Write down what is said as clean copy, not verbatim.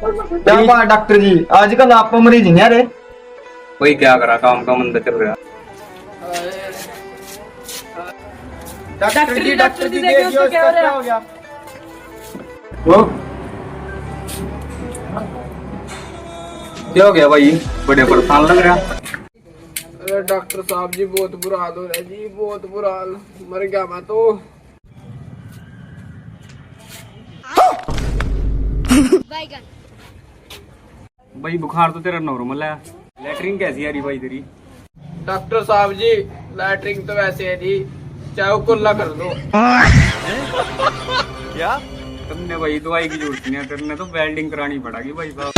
क्या बात डॉक्टर जी, आजकल आप मरीज हैं रे। वही क्या करा, काम का मंदा चल रहा। डॉक्टर जी देखिए उसका क्या हो गया। वो क्या हो गया भाई, बड़े परेशान लग रहा। अरे डॉक्टर साहब जी बहुत बुरा हाल हो रहा है जी, बहुत बुरा हाल। मर गया मैं तो। भाई बुखार तो तेरा नॉर्मल है, लेटरिन कैसी आ रही भाई तेरी? डॉक्टर साहब जी लैटरिन तो वैसे है जी, चाहे वो कुल्ला कर दो। क्या तुमने भाई दवाई की जरूरत नहीं है, तेरे तो वेल्डिंग करानी पड़ेगी भाई साहब।